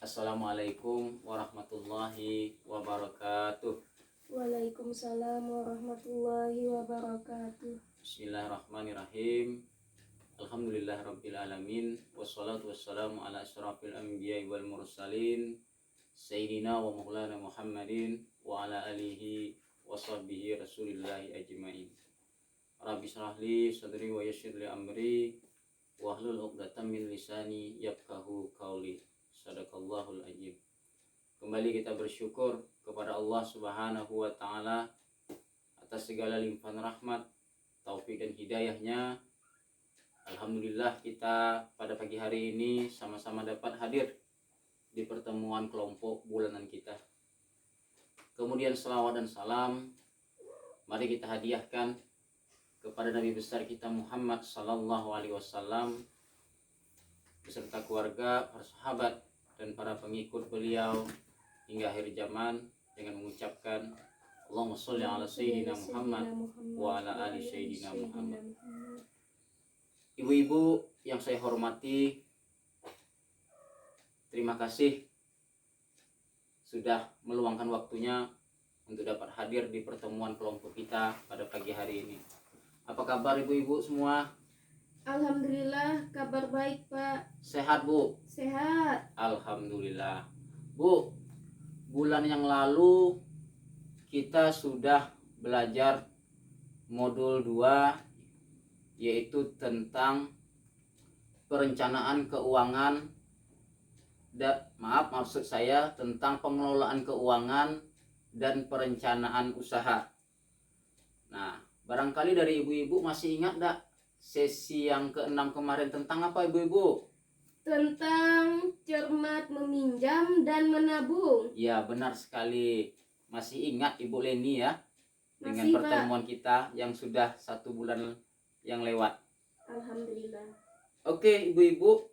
Assalamualaikum warahmatullahi wabarakatuh. Waalaikumsalam warahmatullahi wabarakatuh. Bismillahirrahmanirrahim. Alhamdulillahirabbil alamin. Wassalatu wassalamu ala asyrafil anbiya'i wal mursalin sayyidina wa maulana Muhammadin wa ala alihi wa sahbihi rasulillahi ajmain. Rabbi shrah li sadri wa yassir li amri wa hlul 'uqdatam min lisani yafqahu qawli. Sadaqallahul azim. Kembali kita bersyukur kepada Allah Subhanahu wa taala atas segala limpahan rahmat, taufik dan hidayahnya. Alhamdulillah kita pada pagi hari ini sama-sama dapat hadir di pertemuan kelompok bulanan kita. Kemudian selawat dan salam mari kita hadiahkan kepada Nabi besar kita Muhammad sallallahu alaihi wasallam beserta keluarga, para sahabat dan para pengikut beliau hingga akhir zaman dengan mengucapkan Allahumma sholli ala sayyidina Muhammad wa ala ali sayyidina Muhammad. Ibu-ibu yang saya hormati, terima kasih sudah meluangkan waktunya untuk dapat hadir di pertemuan kelompok kita pada pagi hari ini. Apa kabar ibu-ibu semua? Alhamdulillah, kabar baik Pak. Sehat Bu? Sehat. Alhamdulillah. Bu, bulan yang lalu kita sudah belajar modul 2 yaitu tentang perencanaan keuangan maksud saya tentang pengelolaan keuangan dan perencanaan usaha. Nah, barangkali dari ibu-ibu masih ingat enggak sesi yang ke-6 kemarin tentang apa ibu-ibu? Tentang cermat meminjam dan menabung. Ya, benar sekali. Masih ingat Ibu Leni ya? Dengan Masih, pertemuan Pak. kita yang sudah 1 bulan yang lewat. Alhamdulillah. Oke ibu-ibu,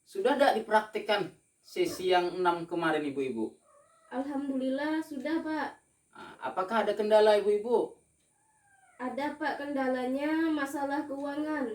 sudah tidak dipraktikkan sesi yang 6 kemarin ibu-ibu? Alhamdulillah sudah Pak. Nah, apakah ada kendala ibu-ibu? Ada Pak, kendalanya masalah keuangan.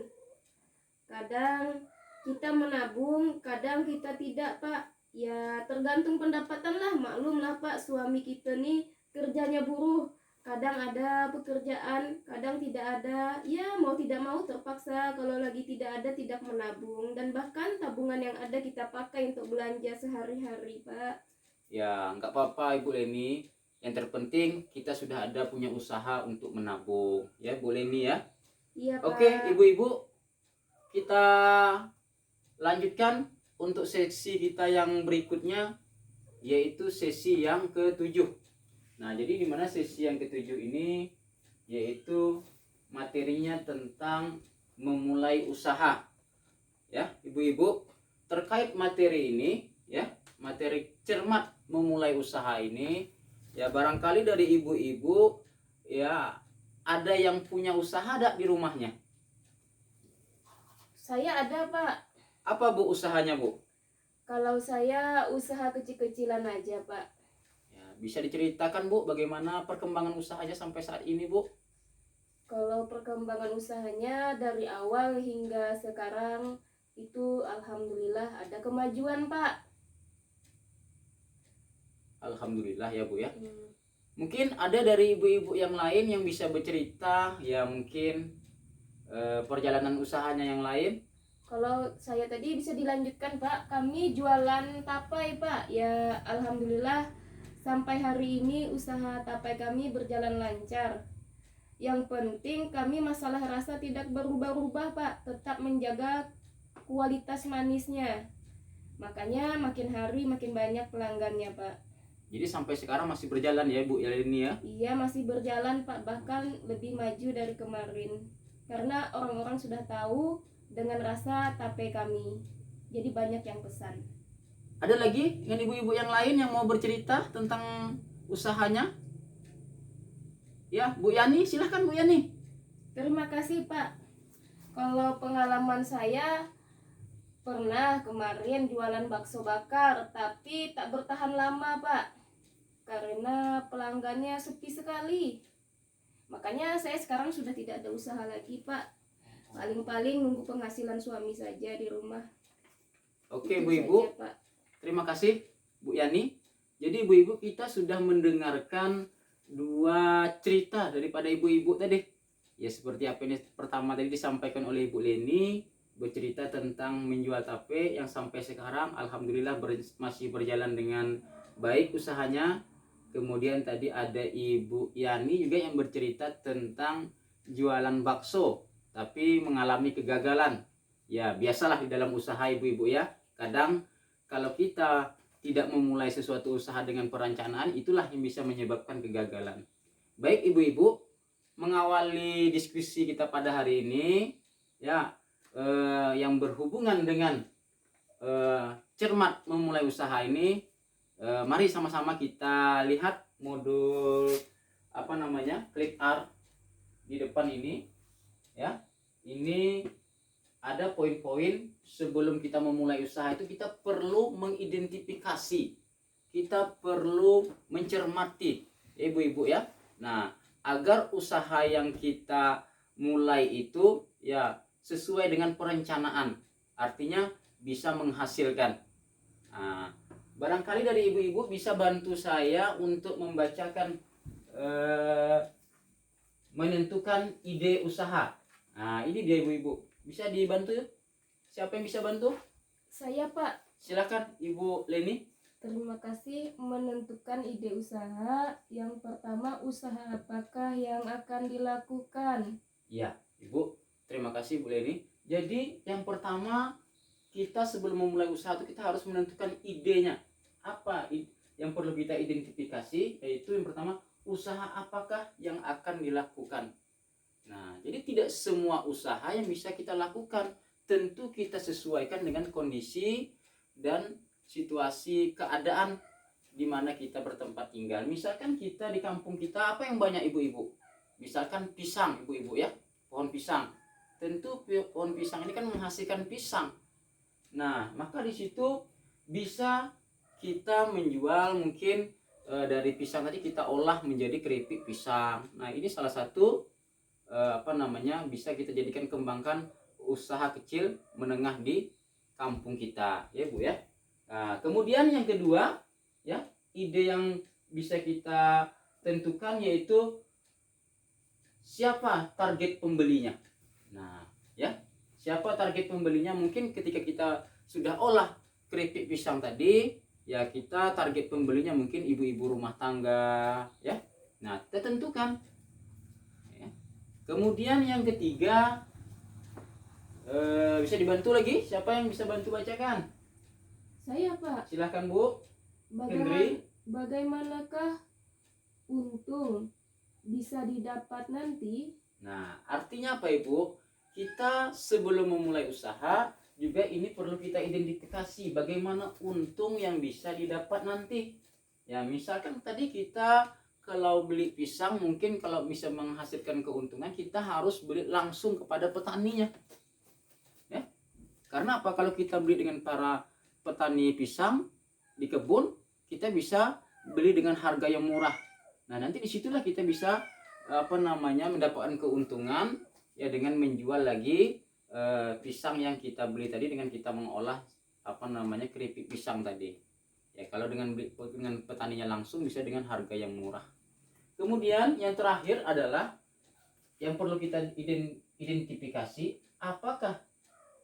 Kadang kita menabung, kadang kita tidak Pak. Ya tergantung pendapatan lah, maklum lah Pak, suami kita nih kerjanya buruh. Kadang ada pekerjaan, kadang tidak ada. Ya mau tidak mau terpaksa kalau lagi tidak ada tidak menabung. Dan bahkan tabungan yang ada kita pakai untuk belanja sehari-hari Pak. Ya nggak apa-apa Ibu Leni. Yang terpenting kita sudah ada punya usaha untuk menabung. Ya Bu Leni ya. Iya Pak. Oke ibu-ibu, kita lanjutkan untuk sesi kita yang berikutnya, yaitu sesi yang ke-7. Nah jadi dimana sesi yang ke-7 ini yaitu materinya tentang memulai usaha. Ya ibu-ibu, terkait materi ini ya, materi cermat memulai usaha ini, ya barangkali dari ibu-ibu ya ada yang punya usaha ada di rumahnya. Saya ada Pak. Apa Bu usahanya Bu? Kalau saya usaha kecil-kecilan aja Pak. Ya, bisa diceritakan Bu bagaimana perkembangan usahanya sampai saat ini Bu? Kalau perkembangan usahanya dari awal hingga sekarang itu alhamdulillah ada kemajuan Pak. Alhamdulillah ya Bu ya. Mungkin ada dari ibu-ibu yang lain yang bisa bercerita ya, mungkin perjalanan usahanya yang lain. Kalau saya tadi bisa dilanjutkan Pak, kami jualan tapai Pak. Ya alhamdulillah sampai hari ini usaha tapai kami berjalan lancar. Yang penting kami masalah rasa tidak berubah-ubah Pak, tetap menjaga kualitas manisnya. Makanya makin hari makin banyak pelanggannya Pak. Jadi sampai sekarang masih berjalan ya Bu ini ya? Iya masih berjalan Pak, bahkan lebih maju dari kemarin. Karena orang-orang sudah tahu dengan rasa tape kami. Jadi banyak yang pesan. Ada lagi dengan ibu-ibu yang lain yang mau bercerita tentang usahanya? Ya Bu Yani, silahkan Bu Yani. Terima kasih Pak. Kalau pengalaman saya pernah kemarin jualan bakso bakar, tapi tak bertahan lama Pak. Karena pelanggannya sepi sekali. Makanya saya sekarang sudah tidak ada usaha lagi Pak. Paling-paling nunggu penghasilan suami saja di rumah. Oke Itu Bu Ibu, saja, Pak. terima kasih Bu Yani. Jadi ibu-ibu, kita sudah mendengarkan dua cerita daripada ibu-ibu tadi. Ya seperti apa ini pertama tadi disampaikan oleh Ibu Leni, bercerita tentang menjual tape yang sampai sekarang alhamdulillah masih berjalan dengan baik usahanya. Kemudian tadi ada Ibu Yani juga yang bercerita tentang jualan bakso tapi mengalami kegagalan. Ya biasalah di dalam usaha ibu-ibu ya. Kadang kalau kita tidak memulai sesuatu usaha dengan perencanaan, itulah yang bisa menyebabkan kegagalan. Baik ibu-ibu, mengawali diskusi kita pada hari ini ya, yang berhubungan dengan cermat memulai usaha ini, mari sama-sama kita lihat modul clip art di depan ini ya. Ini ada poin-poin sebelum kita memulai usaha itu kita perlu mengidentifikasi, kita perlu mencermati ibu-ibu ya. Nah, agar usaha yang kita mulai itu ya sesuai dengan perencanaan, artinya bisa menghasilkan. Nah, barangkali dari ibu-ibu bisa bantu saya untuk membacakan menentukan ide usaha. Nah, ini dia ibu-ibu. Bisa dibantu ya? Siapa yang bisa bantu? Saya, Pak. Silakan Ibu Leni. Terima kasih. Menentukan ide usaha. Yang pertama, usaha apakah yang akan dilakukan? Ya, Ibu. Terima kasih Bu Leni. Jadi yang pertama, kita sebelum memulai usaha itu kita harus menentukan idenya. Apa yang perlu kita identifikasi? Yaitu yang pertama, usaha apakah yang akan dilakukan. Nah, jadi tidak semua usaha yang bisa kita lakukan. Tentu kita sesuaikan dengan kondisi dan situasi keadaan di mana kita bertempat tinggal. Misalkan kita di kampung kita, apa yang banyak ibu-ibu? Misalkan pisang ibu-ibu ya, pohon pisang. Tentu pohon pisang ini kan menghasilkan pisang. Nah, maka di situ bisa kita menjual mungkin dari pisang tadi kita olah menjadi keripik pisang. Nah, ini salah satu bisa kita jadikan kembangkan usaha kecil menengah di kampung kita ya Bu ya. Nah, kemudian yang kedua ya, ide yang bisa kita tentukan yaitu siapa target pembelinya. Nah ya, siapa target pembelinya. Mungkin ketika kita sudah olah keripik pisang tadi ya, kita target pembelinya mungkin ibu-ibu rumah tangga ya. Nah, kita tentukan. Kemudian yang ketiga, bisa dibantu lagi? Siapa yang bisa bantu bacakan? Saya, Pak. Silahkan Bu. Bagaimanakah untung bisa didapat nanti? Nah, artinya apa Ibu? Kita sebelum memulai usaha juga ini perlu kita identifikasi bagaimana untung yang bisa didapat nanti. Ya, misalkan tadi kita kalau beli pisang, mungkin kalau bisa menghasilkan keuntungan kita harus beli langsung kepada petaninya ya. Karena apa? Kalau kita beli dengan para petani pisang di kebun, kita bisa beli dengan harga yang murah. Nah, nanti disitulah kita bisa mendapatkan keuntungan ya, dengan menjual lagi pisang yang kita beli tadi, dengan kita mengolah keripik pisang tadi ya. Kalau dengan petaninya langsung bisa dengan harga yang murah. Kemudian yang terakhir adalah yang perlu kita identifikasi, apakah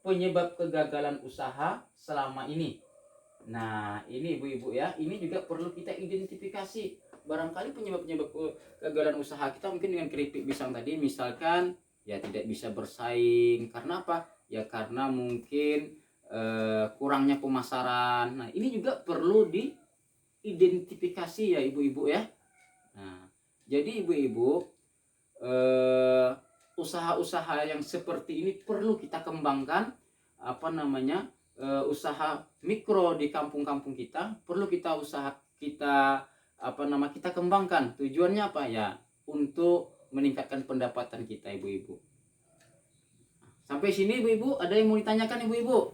penyebab kegagalan usaha selama ini. Nah, ini ibu-ibu ya, ini juga perlu kita identifikasi. Barangkali penyebab kegagalan usaha kita mungkin dengan keripik pisang tadi, misalkan ya tidak bisa bersaing. Karena apa? Ya karena mungkin kurangnya pemasaran. Nah, ini juga perlu diidentifikasi ya ibu-ibu ya. Nah, jadi ibu-ibu, usaha-usaha yang seperti ini perlu kita kembangkan. Usaha mikro di kampung-kampung kita perlu kita kembangkan. Tujuannya apa ya? Untuk meningkatkan pendapatan kita ibu-ibu. Sampai sini ibu-ibu, ada yang mau ditanyakan ibu-ibu?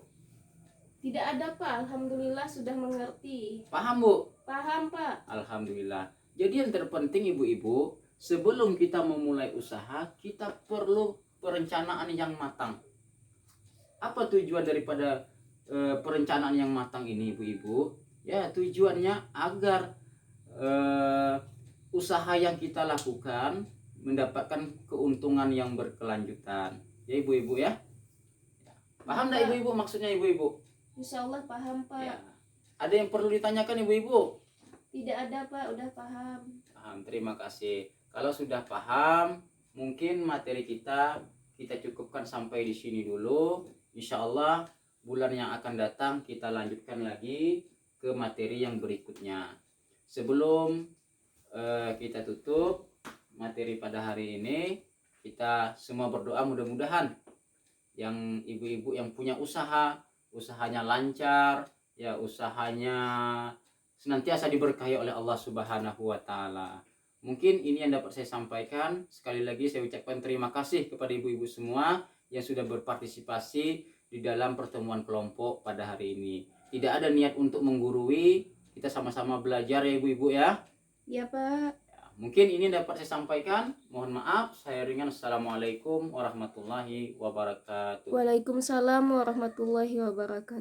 Tidak ada, Pak. Alhamdulillah sudah mengerti. Paham Bu? Paham, Pak. Alhamdulillah. Jadi yang terpenting ibu-ibu, sebelum kita memulai usaha, kita perlu perencanaan yang matang. Apa tujuan daripada perencanaan yang matang ini ibu-ibu, ya tujuannya agar usaha yang kita lakukan mendapatkan keuntungan yang berkelanjutan. Ya ibu-ibu ya. Paham enggak ibu-ibu maksudnya ibu-ibu? Insya Allah paham Pak. Ya. Ada yang perlu ditanyakan ibu-ibu? Tidak ada Pak, udah paham. Paham, terima kasih. Kalau sudah paham, mungkin materi kita cukupkan sampai di sini dulu. Insya Allah bulan yang akan datang kita lanjutkan lagi ke materi yang berikutnya. Sebelum kita tutup materi pada hari ini, kita semua berdoa mudah-mudahan yang ibu-ibu yang punya usahanya lancar, ya usahanya senantiasa diberkahi oleh Allah Subhanahu wa taala. Mungkin ini yang dapat saya sampaikan. Sekali lagi saya ucapkan terima kasih kepada ibu-ibu semua yang sudah berpartisipasi di dalam pertemuan kelompok pada hari ini. Tidak ada niat untuk menggurui, kita sama-sama belajar ya ibu-ibu ya. Ya Pak. Ya, mungkin ini dapat saya sampaikan. Mohon maaf, saya ringan. Assalamualaikum warahmatullahi wabarakatuh. Waalaikumsalam warahmatullahi wabarakatuh.